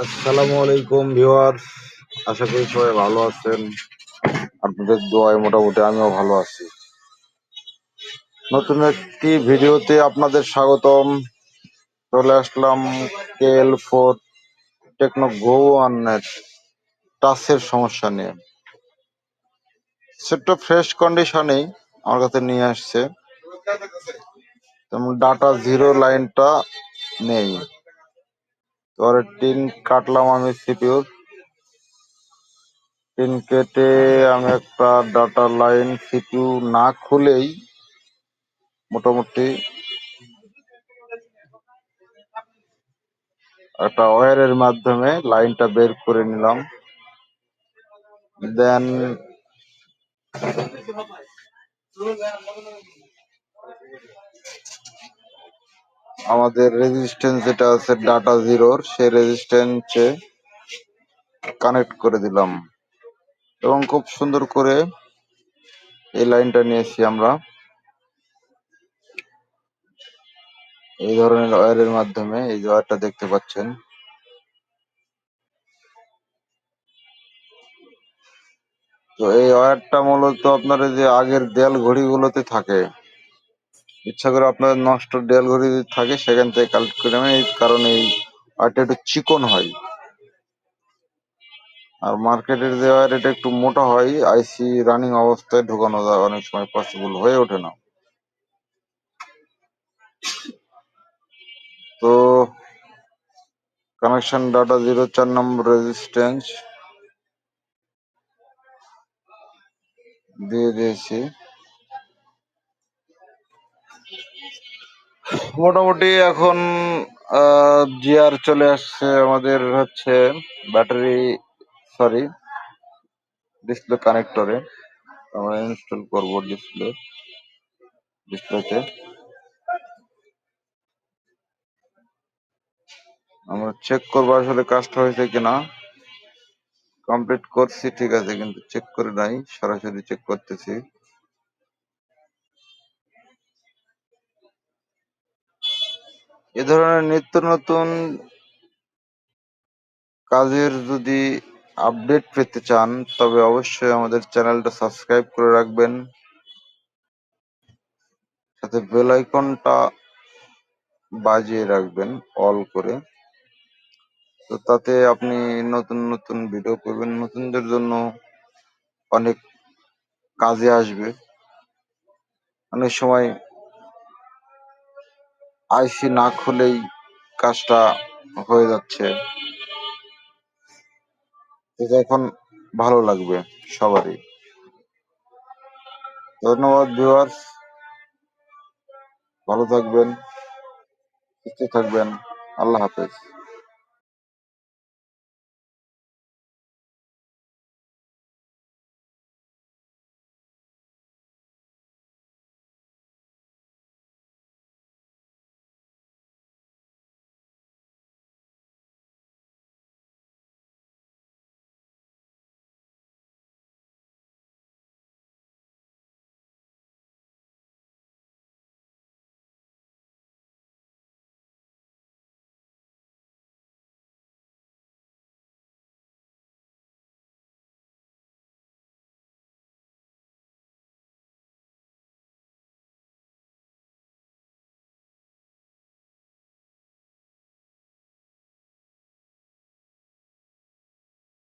আসসালামু আলাইকুম ভিউয়ার্স, আশা করি সবাই ভালো আছেন। আপনাদের দোয়ায় মোটামুটি আমিও ভালো আছি। নতুন একটি ভিডিওতে আপনাদের স্বাগতম। চলে আসলাম KL4 টেকনো গো ওয়ানের টাচের সমস্যা নিয়ে। সেটটা ফ্রেশ কন্ডিশনেই আমার কাছে নিয়ে আসছে, তেমন ডাটা জিরো লাইনটা নেই। তো আর টিন কাটলাম আমি সিপিউর। টিন কেটে আমি একটা ডাটা লাইন সিপিইউ না খুলেই মোটামুটি একটা ওয়্যারের মাধ্যমে লাইনটা বের করে নিলাম। দেন আমাদের রেজিস্ট্যান্স যেটা আছে ডাটা জিরোর, সেই রেজিস্ট্যান্সে কানেক্ট করে দিলাম এবং খুব সুন্দর করে এই লাইনটা নিয়েছি আমরা এই ধরনের ওয়্যারের মাধ্যমে। এই যে ওয়্যারটা দেখতে পাচ্ছেন, তো এই ওয়্যারটা মূলত আপনার এই যে আগের দেয়াল ঘড়িগুলোতে থাকে, ইচ্ছা করে আপনার নষ্ট দেয়াল ঘড়ি যদি থাকে সেখান থেকে কালেক্ট করে নেবেন। এই কারণে এই ওয়্যারটা একটু চিকন হয়। আর মার্কেটের যে ওয়্যার এটা একটু মোটা হয়, আইসি রানিং অবস্থায় ঢোকানো যায় অনেক সময় পসিবল হয়ে ওঠে না। তো কানেকশন ডাটা জিরো 4 নম্বর রেজিস্ট্যান্স দিয়ে দিয়েছি। মোটামুটি এখন জিআর চলে আসছে আমাদের হচ্ছে ব্যাটারি, সরি, ডিসপ্লে কানেক্টরে। আমরা ইনস্টল করব ডিসপ্লেতে। আমরা চেক করবো আসলে কাজটা হয়েছে কিনা। কমপ্লিট করছি ঠিক আছে, কিন্তু চেক করে নাই, সরাসরি চেক করতেছি। এ ধরনের নিত্য নতুন কাজের যদি আপডেট পেতে চান তবে অবশ্যই আমাদের চ্যানেলটা সাবস্ক্রাইব করে রাখবেন, সাথে বেল আইকনটা বাজিয়ে রাখবেন অল করে। তো তাতে আপনি নতুন নতুন ভিডিও পাবেন, নতুনদের জন্য অনেক কাজে আসবে। অনেক সময় আইসি না খুলেই কাজটা হয়ে যাচ্ছে, এটা এখন ভালো লাগবে সবারই। ধন্যবাদ ভিউয়ার্স, ভালো থাকবেন, সুস্থ থাকবেন, আল্লাহ হাফেজ।